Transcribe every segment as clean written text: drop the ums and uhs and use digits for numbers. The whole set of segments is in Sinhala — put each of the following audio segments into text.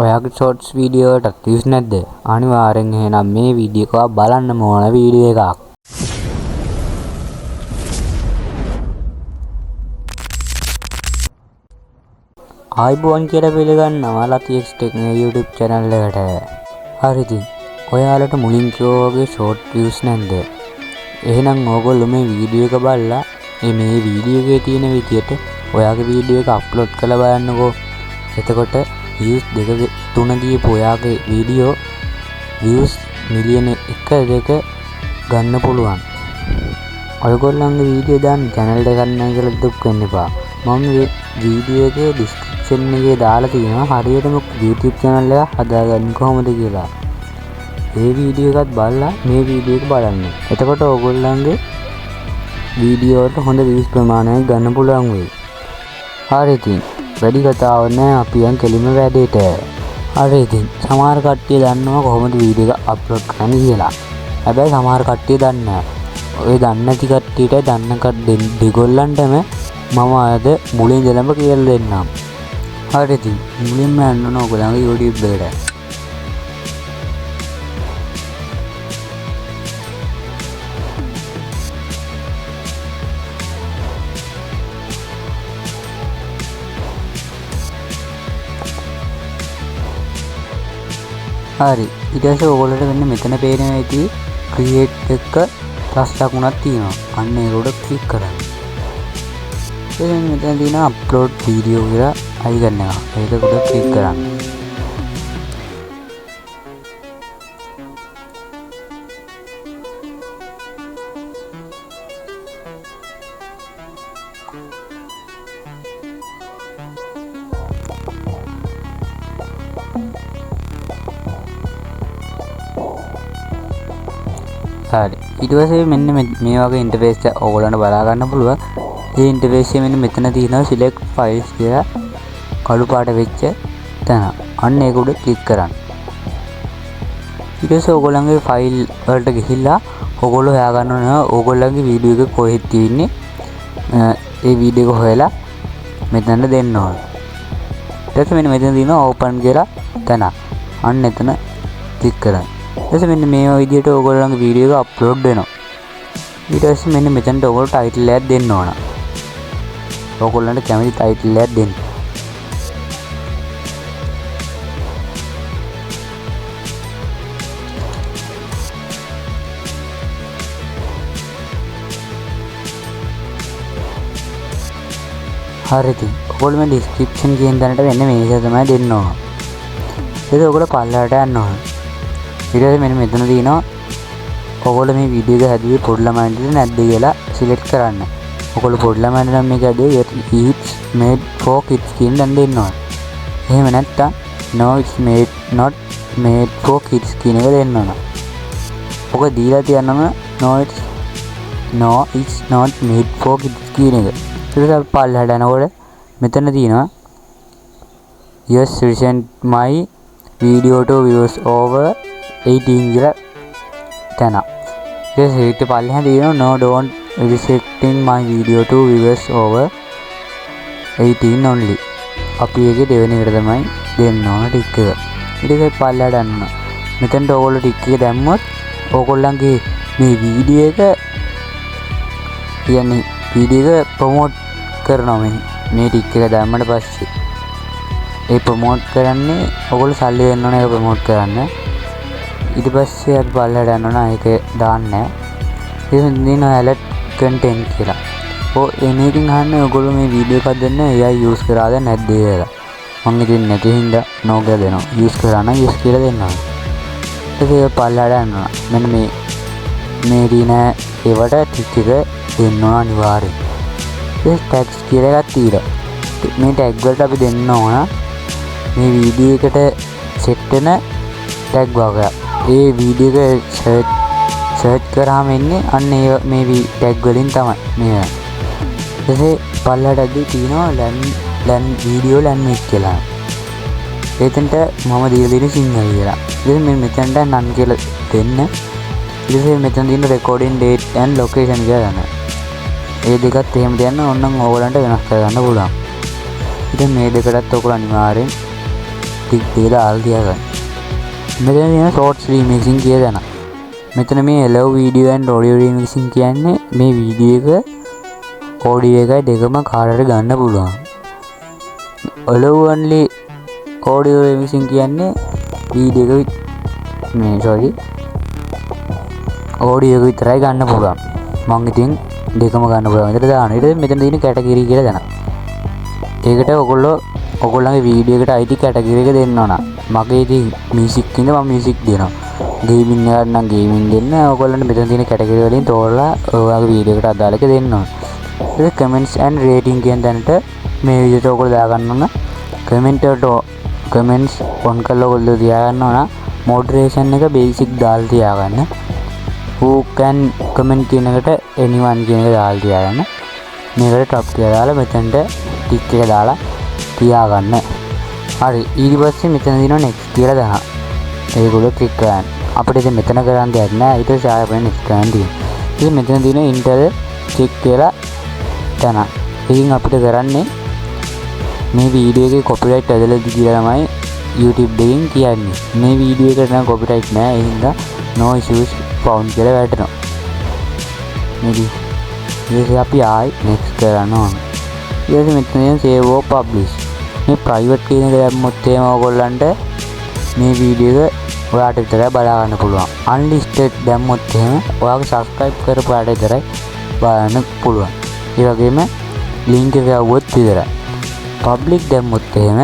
ඔයාගේ ෂෝට්ස් වීඩියෝ එකටත් views නැද්ද? අනිවාර්යෙන් එහෙනම් මේ වීඩියෝ එක බලන්න ඕන වීඩියෝ එකක්. ආයිබෝන් කියලා පිළිගන්නවා ලතිඑක්ස් ටෙක් YouTube channel එකට. හරි ඉතින් ඔයාලට මුලින් කිව්වා වගේ ෂෝට් views නැද්ද? එහෙනම් ඕගොල්ලෝ මේ වීඩියෝ එක බලලා මේ වීඩියෝ එකේ තියෙන විදියට ඔයාගේ වීඩියෝ එක අප්ලෝඩ් කරලා බලන්නකෝ. එතකොට views 2-3 දීපු ඔයාගේ වීඩියෝ views මිලියන 1-2 ගන්න පුළුවන්. ඔයගොල්ලන්ගේ වීඩියෝ දාන්න channel එකක් නැහැ කියලා දුක් වෙන්න එපා. මම වීඩියෝ එකේ description එකේ දාලා තියෙනවා හරියටම YouTube channel එක හදාගන්න කොහොමද කියලා. මේ වීඩියෝ එකත් බලලා මේ වීඩියෝ එක බලන්න. එතකොට ඔයගොල්ලන්ගේ වීඩියෝ වලට හොඳ views ප්‍රමාණයක් ගන්න පුළුවන් වෙයි. හරි ඉතින් වැඩි කතාවක් නැහැ අපි යන් කෙලින්ම වැඩේට. හරි ඉතින් සමහර කට්ටිය දන්නවා කොහොමද වීඩියෝ එක අප්ලෝඩ් කරන්නේ කියලා. හැබැයි සමහර කට්ටිය දන්නේ නැහැ. ඔය දන්නේ නැති කට්ටියට දන්න දෙගොල්ලන්ටම මම අද මුලින් ඉඳලම කියලා දෙන්නම්. හරි ඉතින් මුලින්ම යන්න ඕන ඔයගොල්ලන්ගේ YouTube එකට. හරි ඊට පස්සේ ඔයගොල්ලන්ට මෙන්න මෙතන පේනවා ඇති ක්‍රියේට් එක ප්ලස් ලකුණක් තියෙනවා. අන්න ඒකට ක්ලික් කරන්න. ඊළඟ මෙතන තියෙන අප්ලෝඩ් වීඩියෝ කියලා අයිකන් එක. ඒක උඩ ක්ලික් කරන්න. හරි ඊට පස්සේ මෙන්න මේ වගේ ඉන්ටර්ෆේස් එක ඔයගොල්ලන්ට බලා ගන්න පුළුවන්. මේ ඉන්ටර්ෆේස් එකේ මෙන්න මෙතන තියෙනවා select files කියලා කළු පාට වෙච්ච තැන. අන්න ඒක උඩ ක්ලික් කරන්න. ඊට පස්සේ ඔයගොල්ලන්ගේ ෆයිල් වලට ගිහිල්ලා ඔයගොල්ලෝ හොයා ගන්න ඕනේ ඔයගොල්ලන්ගේ වීඩියෝ එක කොහෙද තියෙන්නේ. ඒ වීඩියෝ එක හොයලා මෙතනට දෙන්න ඕනේ. ඊට පස්සේ මෙන්න මෙතන තියෙනවා open කියලා තැන. අන්න එතන ක්ලික් කරන්න. ඊට මෙන්න මේ විදිහට ඔයගොල්ලන්ගේ වීඩියෝ එක අප්ලෝඩ් වෙනවා. ඊට පස්සේ මෙන්න මෙතනට ඔයගොල්ලෝ ටයිටල් එකක් දෙන්න ඕන. ඔයගොල්ලන්ට කැමති ටයිටල් එකක් දෙන්න. හරි ඉතින් ඔයගොල්ලෝ මේ description කියන තැනට වෙන්නේ මේක තමයි දෙන්න ඕන. ඒක ඔයගොල්ලෝ පල්ලයට යන්න ඕන. ඊට පස්සේ මෙන්න මෙතන තියෙනවා ඔයගොල්ලෝ මේ වීඩියෝ එක හැදුවේ පොඩි ළමයින්ටද නැද්ද කියලා සිලෙක්ට් කරන්න. ඔයගොල්ලෝ පොඩි ළමයින්ට නම් මේක හැදුවේ it's made for kids කියන දන් දෙන්න ඕන. එහෙම නැත්නම් no it's not made for kids කියන එක දෙන්න ඕන. ඔක දීලා තියන්නම no it's not made for kids කියන එක. ඊට පස්සේ පල්ලෙහාට යනකොට මෙතන තියෙනවා yes recent my video to views over 18 කියලා තැන. ඊට පල්ලෙහා තියෙනවා no don't restricting my video to viewers over 18 only. අපි ඒකේ දෙවෙනි එකට තමයි දෙන්න ඕන ටික් එක. ඊට පස්සේ පල්ලෙහාට යන්න. මෙතනට ඕගොල්ලෝ ටික් එක දැම්මොත් ඕගොල්ලන්ගේ මේ වීඩියෝ එක කියන්නේ වීඩියෝ එක ප්‍රොමෝට් කරනවා මේ ටික් එක දැම්මට පස්සේ. ඒ ප්‍රොමෝට් කරන්නේ ඔයගොල්ලෝ සල්ලි දෙන්න ඕන ඒක ප්‍රොමෝට් කරන්න. ඊට පස්සේ අපි පල්ලෙහාට යන්න ඕන ඒක දාන්නේ. ඒක දිනන ඇලර්ට් කන්ටෙන්ට් කියලා. ඔය මේකෙන් අහන්නේ ඔයගොල්ලෝ මේ වීඩියෝ එකක් දෙන්න AI යූස් කරාද නැද්ද කියලා. මම ඉතින් නැති හින්දා නෝ කියලා දෙනවා. යූස් කරා නම් යූස් කියලා දෙන්නවා. ඒක පල්ලෙහාට යන්න ඕන. මෙන්න මේ දින ඒවට ටික් එක දෙන්න ඕන අනිවාර්යයෙන්. ඒ ටැග්ස් කියලා එකක් තියෙනවා. මේ ටැග් වලට අපි දෙන්න ඕන මේ වීඩියෝ එකට සෙට් වෙන ටැග් වගේක්. ඒ වීඩියෝ එක සර්ච් කරාම එන්නේ අන්න මේ ටැග් වලින් තමයි මේ. ඊටසේ පල්ලෙහාට ඇද්දි තියෙනවා ලැන් වීඩියෝ ලැන්ග්වේජ් කියලා. එතනට මම දීලා දෙන්නේ සිංහල කියලා. ඉතින් මේ මෙතනට නන් කියලා දෙන්න. ඊටසේ මෙතන තියෙන recording date and location කියලා ගන්න. ඒ දෙකත් එහෙම දෙන්න ඕනනම් ඕගලන්ට වෙනස් කරගන්න පුළුවන්. ඉතින් මේ දෙකටත් ඔයගොල්ලෝ අනිවාර්යෙන් ටික් ටික දාලා තියාගන්න. මෙතන තියෙන short remixing කියලා දෙනවා. මෙතන මේ hello video and audio remixing කියන්නේ මේ වීඩියෝ එක audio එකයි දෙකම කාටට ගන්න පුළුවන්. hello only audio remixing කියන්නේ වීඩියෝ එක audio එක විතරයි ගන්න පුළුවන්. මම ඉතින් දෙකම ගන්න පුළුවන් විදිහට දානවා. ඊට පස්සේ මෙතන තියෙන කැටගරි කියලා දෙනවා. ඒකට ඔයගොල්ලන්ගේ වීඩියෝ එකට අයිති කැටගරි එක දෙන්න ඕන. මගේ ඉතින් මියුසික් ඉන්න මම මියුසික් දෙනවා. ගේමින් එකක් නම් ගේමින් දෙන්න. ඔයගොල්ලන්ට මෙතන තියෙන කැටගරි වලින් තෝරලා ඔයාගේ වීඩියෝ එකට අදාළ එක දෙන්න ඕන. ඊට කමෙන්ට්ස් ඇන්ඩ් රේටින් කියන තැනට මේ විදිහට ඔයගොල්ලෝ දාගන්න ඕන. කමෙන්ට්ස් ඔන් කරලා ඔයගොල්ලෝ තියාගන්න ඕන. මොඩරේෂන් එක බේසික් දාලා තියාගන්න. who can comment කියන එකට anyone කියන එක දාලා තියාගන්න. මේකට top කියලා දාලා මෙතනට ටික් එක දාලා තියාගන්න. හරි ඊට පස්සේ මෙතන දිනවා next කියලා දාන්න. ඒගොල්ලෝ ක්ලික් කරන්න. අපිට ඉතින් මෙතන කරන්න දෙයක් නැහැ. ඊට පස්සේ ආයෙත් next කරන්න තියෙනවා. ඉතින් මෙතන දින enter ක්ලික් කියලා දාන්න. ඉතින් අපිට කරන්නේ මේ වීඩියෝ එකේ copyright ඇදලාද කියලා තමයි YouTube එකෙන් කියන්නේ. මේ වීඩියෝ එකට නම් copyright නැහැ. ඒ හින්දා no issues found කියලා වැටෙනවා. නේද? ඊට අපි ආයි next කරන්න ඕන. ඊට මෙතන save or publish. මේ private කියන එක දැම්මොත් එහෙම ඔයගොල්ලන්ට මේ වීඩියෝ එක ඔයාට විතරයි බලා ගන්න පුළුවන්. unlisted දැම්මොත් එහෙම ඔයාගේ subscribe කරපු අයට විතරයි බලන්න පුළුවන්. ඒ වගේම link එක යවුවොත් විතරයි. public දැම්මොත් එහෙම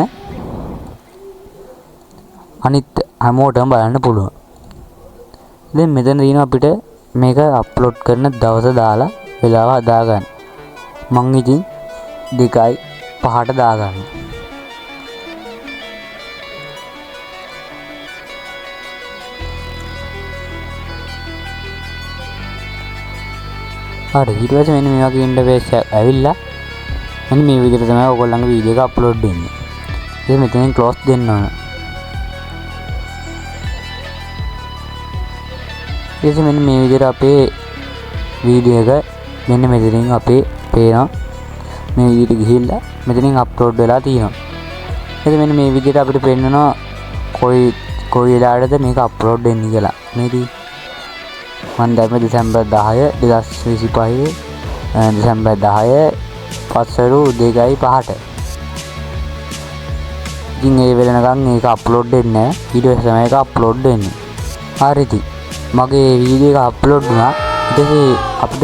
අනිත් හැමෝටම බලන්න පුළුවන්. දැන් මෙතන තියෙනවා අපිට මේක අප්ලෝඩ් කරන දවස දාලා වෙලාව හදාගන්න. මං ඉතින් 2:05ට දාගන්න. හරි ඊට පස්සේ මෙන්න මේ වගේ ඉන්ටර්ෆේස් එක ඇවිල්ලා මෙන්න මේ විදිහට තමයි ඔයගොල්ලන්ගේ වීඩියෝ එක අප්ලෝඩ් වෙන්නේ. ඉතින් මෙතනින් ක්ලෝස් දෙන්න ඕන. ඉතින් මෙන්න මේ විදිහට අපේ වීඩියෝ එක මෙන්න මෙතනින් අපේ පේනවා. මේ විදිහට ගිහිල්ලා මෙතනින් අප්ලෝඩ් වෙලා තියෙනවා. ඉතින් මෙන්න මේ විදිහට අපිට පෙන්නනවා කොයි වෙලාවටද මේක අප්ලෝඩ් වෙන්නේ කියලා. මේදී මම දැම්මේ දෙසැම්බර් 10 2025 දෙසැම්බර් 10 පස්වරු 2:05ට. ඉතින් ඒ වෙලනකම් මේක අප්ලෝඩ් වෙන්නේ නැහැ. ඊට පස්සේ තමයි ඒක අප්ලෝඩ් වෙන්නේ. හරි ඉතින් මගේ වීඩියෝ එක අප්ලෝඩ් වුණා. ඊට පස්සේ අපිට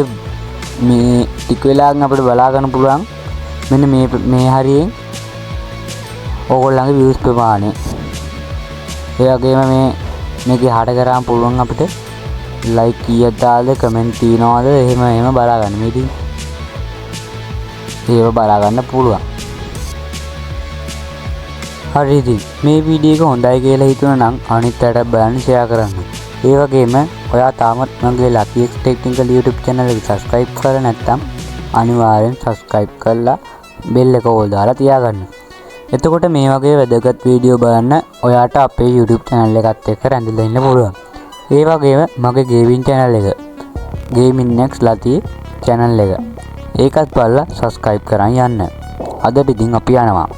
මේ ටික වෙලාවකින් අපිට බලා ගන්න පුළුවන් මෙන්න මේ හරියෙන් ඕගොල්ලන්ගේ views ප්‍රමාණය. ඒ වගේම මේකේ හඩ කරාම පුළුවන් අපිට like කීයක් දාලාද comment තියනවාද එහෙම බලා ගන්න. මේ ඉතින් ඒව බලා ගන්න පුළුවන්. හරි ඉතින් මේ වීඩියෝ එක හොඳයි කියලා හිතුණා නම් අනිත් අයට බලන්න share කරන්න. ඒ වගේම ඔයා තාමත් මගේ Lucky X Technical YouTube channel එක subscribe කරලා නැත්නම් අනිවාර්යෙන් subscribe කරලා bell එක ඕල් දාලා තියාගන්න. එතකොට මේ වගේ වැදගත් වීඩියෝ බලන්න ඔයාට අපේ YouTube channel එකත් එක්ක රැඳිලා ඉන්න පුළුවන්. ඒ වගේම මගේ gaming channel එක Gaming Next Lati channel එක ඒකත් බලලා subscribe කරන් යන්න. අදට ඉතින් අපි යනවා.